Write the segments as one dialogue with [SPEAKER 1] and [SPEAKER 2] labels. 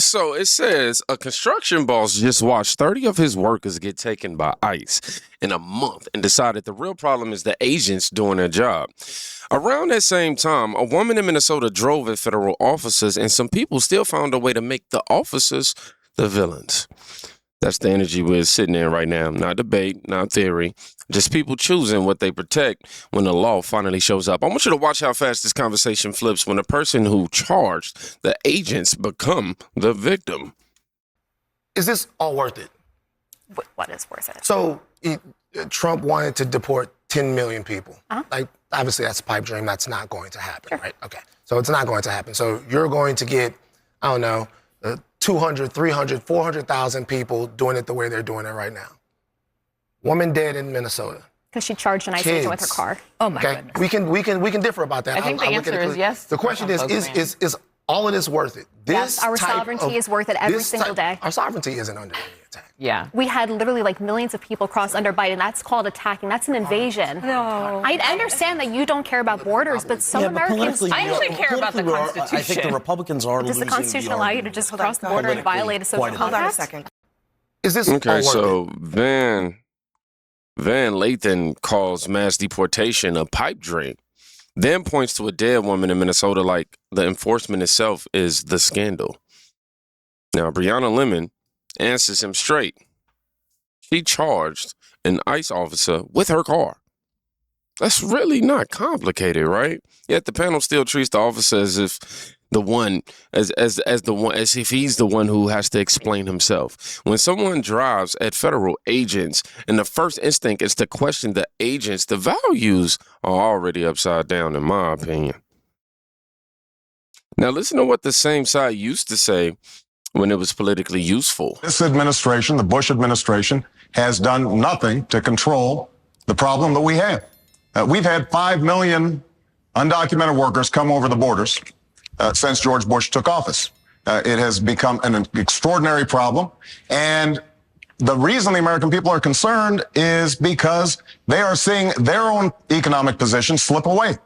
[SPEAKER 1] So it says a construction boss just watched 30 of his workers get taken by ICE in a month and decided the real problem is the agents doing their job. Around that same time, a woman in Minnesota drove at federal officers, and some people still found a way to make the officers the villains. That's the energy we're sitting in right now. Not debate, not theory. Just people choosing what they protect when the law finally shows up. I want you to watch how fast this conversation flips when the person who charged the agents become the victim.
[SPEAKER 2] Is this all worth it?
[SPEAKER 3] What is worth it?
[SPEAKER 2] So Trump wanted to deport 10 million people. Like, obviously, that's a pipe dream. That's not going to happen, right? Okay. So it's not going to happen. So you're going to get, I don't know, 200, 300, 400,000 people doing it the way they're doing it right now. Woman dead in Minnesota.
[SPEAKER 3] Because she charged an ICE agent with her car. Oh my goodness.
[SPEAKER 2] We can differ about that.
[SPEAKER 4] I think the answer is yes.
[SPEAKER 2] The question is all of this worth it?
[SPEAKER 3] Yes, our sovereignty is worth it every single day.
[SPEAKER 2] Our sovereignty isn't under any attack.
[SPEAKER 4] Yeah.
[SPEAKER 3] We had literally like millions of people cross under Biden. That's called attacking. That's an invasion.
[SPEAKER 4] No.
[SPEAKER 3] I understand that you don't care about borders, but some Americans.
[SPEAKER 4] I actually care about the Constitution.
[SPEAKER 5] I think the Republicans are
[SPEAKER 3] Does the Constitution allow you to just cross the border and violate a social contract?
[SPEAKER 4] Hold on a second.
[SPEAKER 2] Is this all
[SPEAKER 1] Okay,
[SPEAKER 2] worth
[SPEAKER 1] so
[SPEAKER 2] it?
[SPEAKER 1] Van Lathan calls mass deportation a pipe dream, then points to a dead woman in Minnesota like the enforcement itself is the scandal. Now, Breonna Lemon answers him straight. She charged an ICE officer with her car. That's really not complicated, right? Yet the panel still treats the officer as if as if he's the one who has to explain himself. When someone drives at federal agents and the first instinct is to question the agents, the values are already upside down, in my opinion. Now listen to what the same side used to say when it was politically useful.
[SPEAKER 6] This administration, the Bush administration, has done nothing to control the problem that we have. We've had 5 million undocumented workers come over the borders since George Bush took office. It has become an extraordinary problem. And the reason the American people are concerned is because they are seeing their own economic position slip away.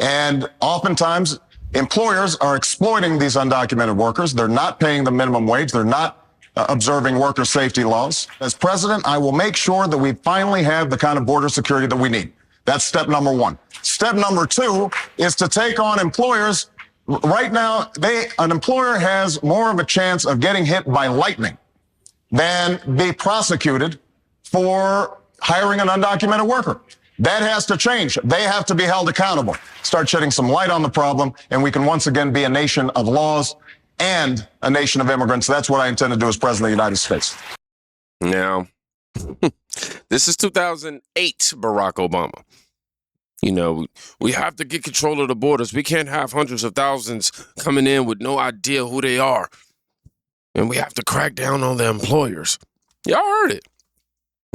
[SPEAKER 6] And oftentimes, employers are exploiting these undocumented workers. They're not paying the minimum wage. They're not observing worker safety laws. As president, I will make sure that we finally have the kind of border security that we need. That's step number one. Step number two is to take on employers. Right now, an employer has more of a chance of getting hit by lightning than be prosecuted for hiring an undocumented worker. That has to change. They have to be held accountable. Start shedding some light on the problem, and we can once again be a nation of laws and a nation of immigrants. That's what I intend to do as president of the United States.
[SPEAKER 1] Now, this is 2008 Barack Obama. You know, we have to get control of the borders. We can't have hundreds of thousands coming in with no idea who they are. And we have to crack down on the employers. Y'all heard it.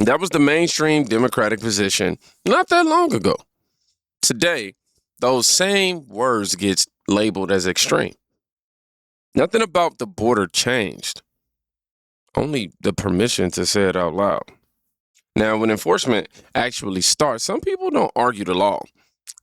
[SPEAKER 1] That was the mainstream Democratic position not that long ago. Today, those same words get labeled as extreme. Nothing about the border changed. Only the permission to say it out loud. Now, when enforcement actually starts, some people don't argue the law.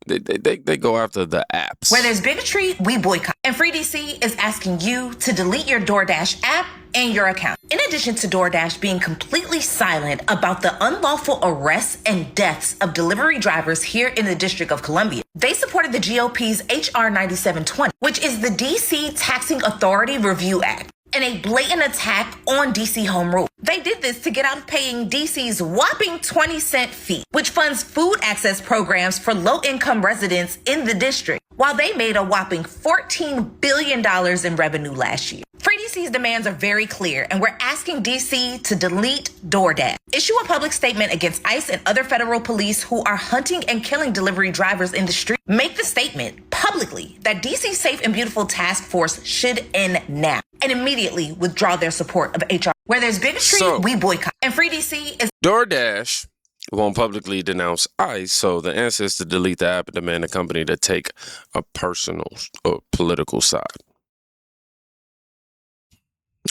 [SPEAKER 1] They go after the apps.
[SPEAKER 7] Where there's bigotry, we boycott. And Free DC is asking you to delete your DoorDash app and your account. In addition to DoorDash being completely silent about the unlawful arrests and deaths of delivery drivers here in the District of Columbia, they supported the GOP's HR 9720, which is the DC Taxing Authority Review Act, and a blatant attack on DC home rule. They did this to get out of paying DC's whopping 20-cent fee, which funds food access programs for low-income residents in the district, while they made a whopping $14 billion in revenue last year. Free DC's demands are very clear, and we're asking DC to delete DoorDash, issue a public statement against ICE and other federal police who are hunting and killing delivery drivers in the street, make the statement publicly that DC's Safe and Beautiful Task Force should end now, and immediately withdraw their support of HR. Where there's bigotry, we boycott. And Free DC is...
[SPEAKER 1] DoorDash won't publicly denounce ICE, so the answer is to delete the app and demand the company to take a personal or political side.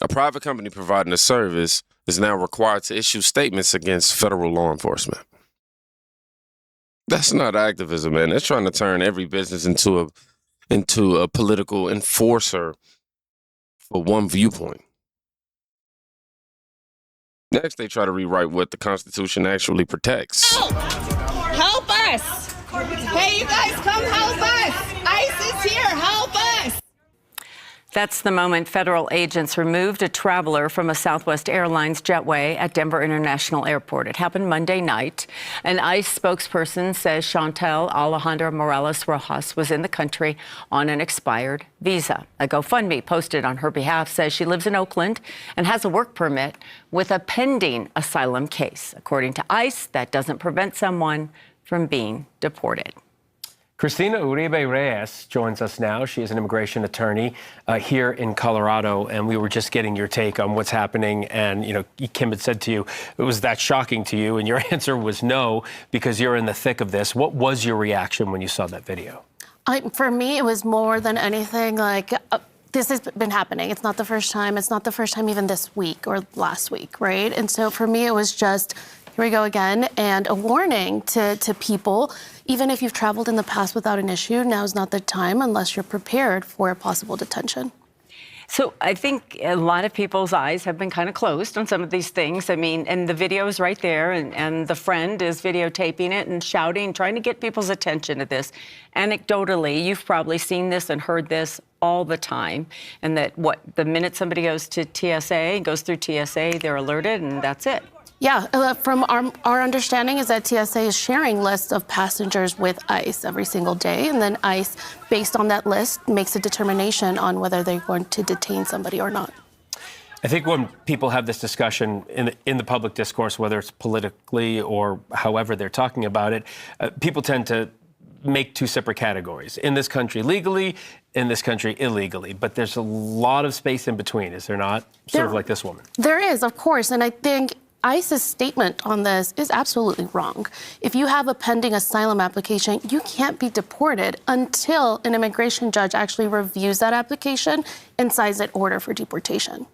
[SPEAKER 1] A private company providing a service is now required to issue statements against federal law enforcement. That's not activism, man. That's trying to turn every business into a political enforcer for one viewpoint. Next, they try to rewrite what the Constitution actually protects.
[SPEAKER 5] Help us! Hey, you guys, come help us! ICE is here, help us!
[SPEAKER 4] That's the moment federal agents removed a traveler from a Southwest Airlines jetway at Denver International Airport. It happened Monday night. An ICE spokesperson says Chantel Alejandra Morales Rojas was in the country on an expired visa. A GoFundMe posted on her behalf says she lives in Oakland and has a work permit with a pending asylum case. According to ICE, that doesn't prevent someone from being deported.
[SPEAKER 8] Cristina Uribe Reyes joins us now. She is an immigration attorney here in Colorado, and we were just getting your take on what's happening. And, you know, Kim had said to you, was that shocking to you? And your answer was no, because you're in the thick of this. What was your reaction when you saw that video?
[SPEAKER 9] For me, it was more than anything like, this has been happening. It's not the first time. It's not the first time even this week or last week, right? And so for me, it was just, here we go again, and a warning to people. Even if you've traveled in the past without an issue, now's not the time unless you're prepared for a possible detention.
[SPEAKER 4] So I think a lot of people's eyes have been kind of closed on some of these things. I mean, and the video is right there, and the friend is videotaping it and shouting, trying to get people's attention to this. Anecdotally, you've probably seen this and heard this all the time, and that the minute somebody goes to TSA, goes through TSA, they're alerted, and that's it.
[SPEAKER 9] Yeah, from our understanding is that TSA is sharing lists of passengers with ICE every single day, and then ICE, based on that list, makes a determination on whether they're going to detain somebody or not.
[SPEAKER 8] I think when people have this discussion in the public discourse, whether it's politically or however they're talking about it, people tend to make two separate categories. In this country legally, in this country illegally. But there's a lot of space in between, is there not? Sort of like this woman.
[SPEAKER 9] There is, of course, and I think ICE's statement on this is absolutely wrong. If you have a pending asylum application, you can't be deported until an immigration judge actually reviews that application and signs an order for deportation.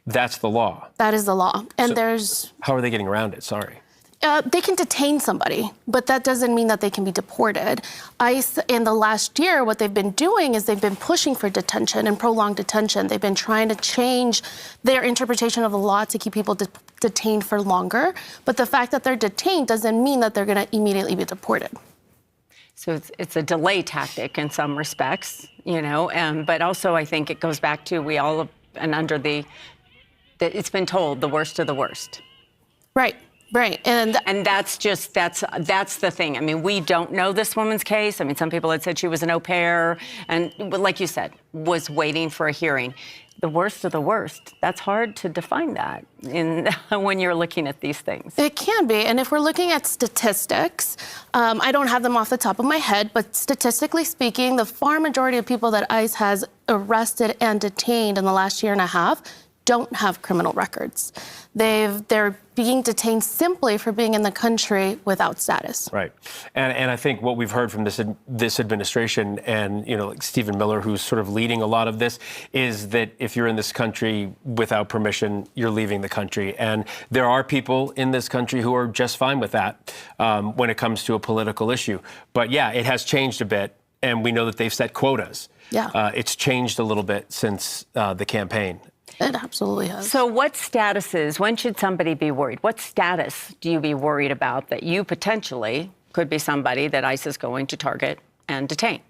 [SPEAKER 8] That's the law.
[SPEAKER 9] That is the law. And
[SPEAKER 8] so how are they getting around it? Sorry.
[SPEAKER 9] They can detain somebody, but that doesn't mean that they can be deported. ICE, in the last year, what they've been doing is they've been pushing for detention and prolonged detention. They've been trying to change their interpretation of the law to keep people detained for longer. But the fact that they're detained doesn't mean that they're going to immediately be deported.
[SPEAKER 4] So it's a delay tactic in some respects, you know, but also I think it goes back to it's been told the worst of the worst.
[SPEAKER 9] Right. Right. And
[SPEAKER 4] that's the thing. I mean, we don't know this woman's case. I mean, some people had said she was an au pair and, like you said, was waiting for a hearing. The worst of the worst, that's hard to define that when you're looking at these things.
[SPEAKER 9] It can be. And if we're looking at statistics, I don't have them off the top of my head, but statistically speaking, the far majority of people that ICE has arrested and detained in the last year and a half don't have criminal records. They're being detained simply for being in the country without status.
[SPEAKER 8] Right. And I think what we've heard from this administration and, you know, like Stephen Miller, who's sort of leading a lot of this, is that if you're in this country without permission, you're leaving the country. And there are people in this country who are just fine with that when it comes to a political issue. But yeah, it has changed a bit. And we know that they've set quotas.
[SPEAKER 9] Yeah.
[SPEAKER 8] It's changed a little bit since the campaign.
[SPEAKER 9] It absolutely has.
[SPEAKER 4] So what statuses, when should somebody be worried? What status do you be worried about that you potentially could be somebody that ICE is going to target and detain?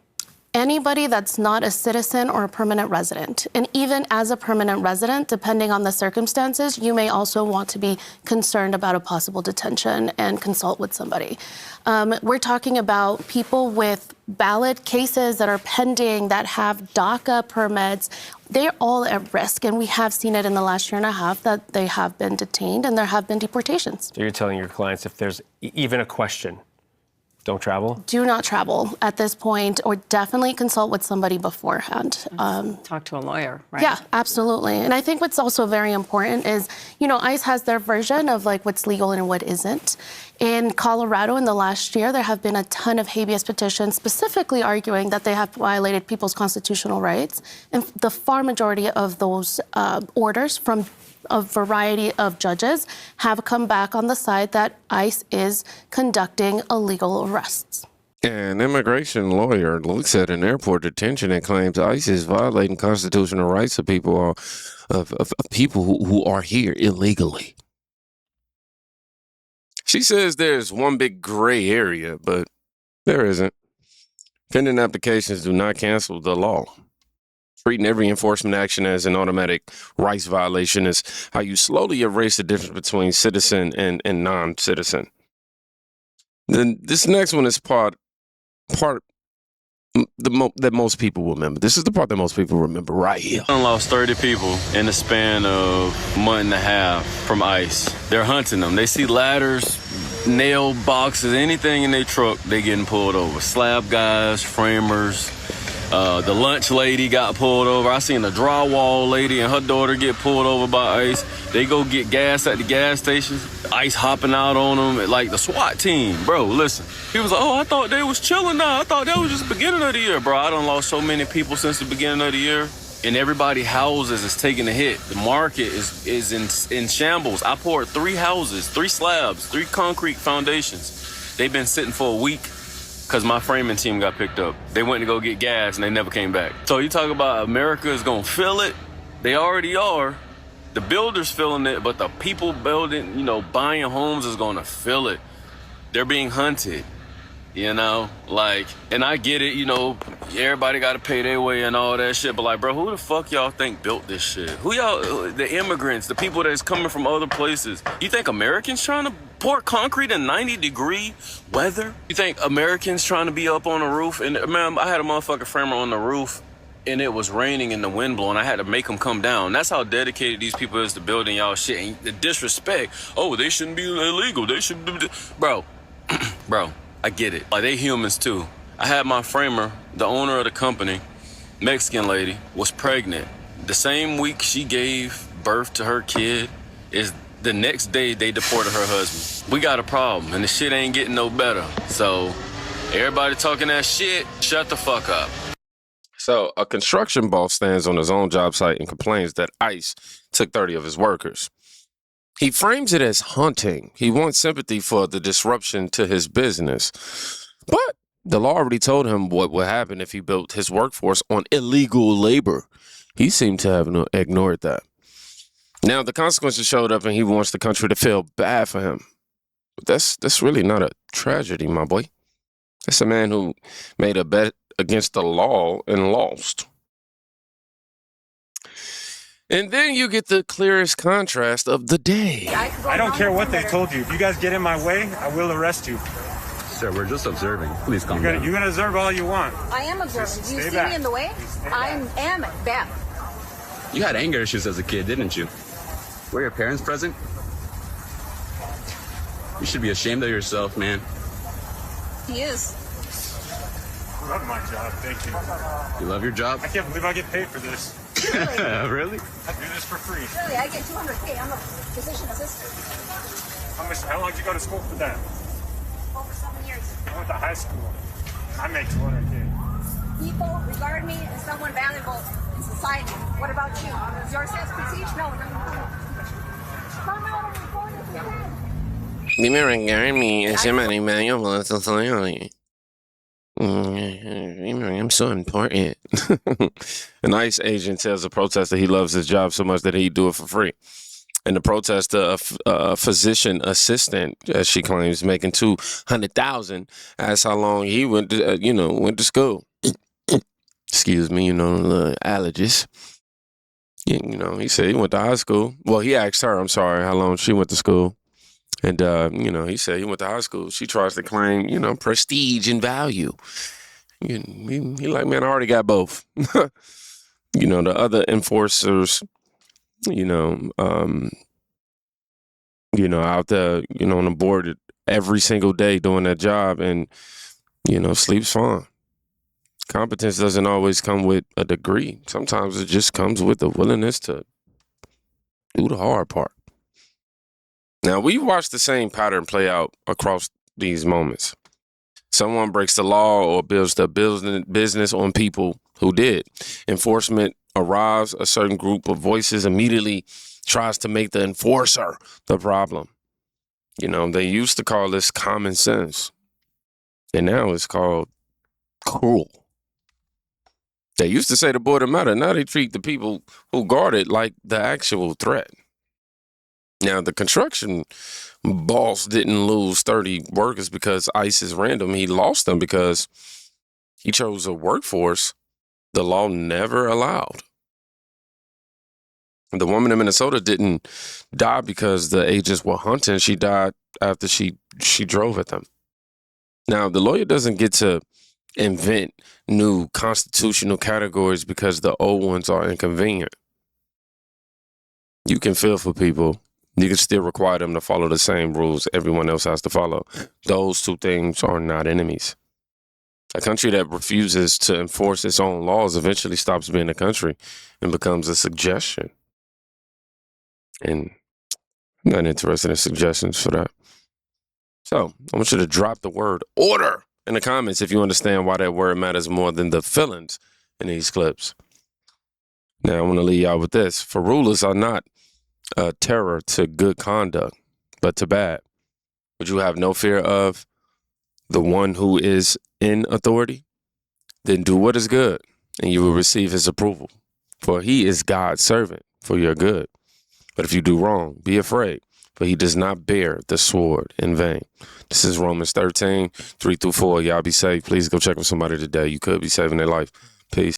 [SPEAKER 9] Anybody that's not a citizen or a permanent resident. And even as a permanent resident, depending on the circumstances, you may also want to be concerned about a possible detention and consult with somebody. We're talking about people with valid cases that are pending, that have DACA permits. They're all at risk, and we have seen it in the last year and a half that they have been detained and there have been deportations.
[SPEAKER 8] So you're telling your clients if there's even a question, don't travel? Do
[SPEAKER 9] not travel at this point, or definitely consult with somebody beforehand.
[SPEAKER 4] Talk to a lawyer, right?
[SPEAKER 9] Yeah, absolutely. And I think what's also very important is, you know, ICE has their version of like what's legal and what isn't. In Colorado in the last year, there have been a ton of habeas petitions specifically arguing that they have violated people's constitutional rights. And the far majority of those orders from a variety of judges have come back on the side that ICE is conducting illegal arrests.
[SPEAKER 1] An immigration lawyer looks at an airport detention and claims ICE is violating constitutional rights of people of people who are here illegally. She says there's one big gray area, but there isn't. Pending applications do not cancel the law. Treating every enforcement action as an automatic rights violation is how you slowly erase the difference between citizen and non-citizen. Then this next one is part that most people will remember. This is the part that most people remember right here.
[SPEAKER 10] I lost 30 people in the span of a month and a half from ICE. They're hunting them. They see ladders, nail boxes, anything in their truck, they getting pulled over. Slab guys, framers. The lunch lady got pulled over. I seen a drywall lady and her daughter get pulled over by ICE. They go get gas at the gas stations. ICE hopping out on them like the SWAT team. Bro, listen. He was like, oh, I thought they was chilling now. I thought that was just the beginning of the year. Bro, I done lost so many people since the beginning of the year. And everybody houses is taking a hit. The market is in shambles. I poured 3 houses, 3 slabs, 3 concrete foundations. They've been sitting for a week. Because my framing team got picked up. They went to go get gas and they never came back. So you talk about America is going to feel it. They already are. The builders feeling it, but the people building, buying homes is going to feel it. They're being hunted, and I get it, everybody got to pay their way and all that shit. But like, bro, who the fuck y'all think built this shit? Who y'all, the immigrants, the people that's coming from other places? You think Americans trying to pour concrete in 90-degree weather? You think Americans trying to be up on the roof? And man, I had a motherfucking framer on the roof and it was raining and the wind blowing. I had to make them come down. That's how dedicated these people is to building y'all shit. And the disrespect, oh, they shouldn't be illegal. They shouldn't do this. Bro, I get it. Like, they humans too. I had my framer, the owner of the company, Mexican lady, was pregnant. The same week she gave birth to her kid is the next day they deported her husband. We got a problem, and the shit ain't getting no better. So everybody talking that shit, shut the fuck up.
[SPEAKER 1] So a construction boss stands on his own job site and complains that ICE took 30 of his workers. He frames it as hunting. He wants sympathy for the disruption to his business. But the law already told him what would happen if he built his workforce on illegal labor. He seemed to have ignored that. Now the consequences showed up and he wants the country to feel bad for him. But that's really not a tragedy, my boy. That's a man who made a bet against the law and lost. And then you get the clearest contrast of the day.
[SPEAKER 11] I don't care what they told you. If you guys get in my way, I will arrest you.
[SPEAKER 12] Sir, we're just observing. Please calm down.
[SPEAKER 11] You can observe all you want.
[SPEAKER 13] I am observing. Do you see
[SPEAKER 11] back.
[SPEAKER 13] me in the way? I am bad.
[SPEAKER 12] You had anger issues as a kid, didn't you? Were your parents present? You should be ashamed of yourself, man.
[SPEAKER 13] He is.
[SPEAKER 11] I love my job, thank you.
[SPEAKER 12] You love your job?
[SPEAKER 11] I can't believe I get paid for this.
[SPEAKER 12] Really?
[SPEAKER 11] I do this for free.
[SPEAKER 13] Really, I get $200K. I'm a physician assistant.
[SPEAKER 11] How long did you go to school for that?
[SPEAKER 13] Over 7 years.
[SPEAKER 11] I went to high school. I make $200K.
[SPEAKER 13] People regard me as someone valuable in society. What about you? Is your sense prestige? No. Come out and report if you can.
[SPEAKER 1] Dime regard me as somebody valuable in society. I'm so important. An ICE agent tells a protester he loves his job so much that he'd do it for free. And the protester, a physician assistant, as she claims, making $200,000, asks how long he went to school. Excuse me, the allergist. He said he went to high school. Well, he asked her, I'm sorry, how long she went to school. And, he said he went to high school. She tries to claim, prestige and value. He like, man, I already got both. The other enforcers, out there, on the board every single day doing that job and, sleeps fine. Competence doesn't always come with a degree. Sometimes it just comes with the willingness to do the hard part. Now, we watched the same pattern play out across these moments. Someone breaks the law or builds the business on people who did. Enforcement arrives, a certain group of voices immediately tries to make the enforcer the problem. They used to call this common sense. And now it's called cruel. They used to say the border matter. Now they treat the people who guard it like the actual threat. Now, the construction boss didn't lose 30 workers because ICE is random. He lost them because he chose a workforce the law never allowed. The woman in Minnesota didn't die because the agents were hunting. She died after she drove at them. Now, the lawyer doesn't get to invent new constitutional categories because the old ones are inconvenient. You can feel for people. You can still require them to follow the same rules everyone else has to follow. Those two things are not enemies. A country that refuses to enforce its own laws eventually stops being a country and becomes a suggestion. And I'm not interested in suggestions for that. So I want you to drop the word order in the comments if you understand why that word matters more than the feelings in these clips. Now, I want to leave y'all with this. For rulers are not a terror to good conduct, but to bad. Would you have no fear of the one who is in authority? Then do what is good, and you will receive his approval. For he is God's servant for your good. But if you do wrong, be afraid, for he does not bear the sword in vain. This is Romans 13, 3-4. Y'all be safe. Please go check with somebody today. You could be saving their life. Peace.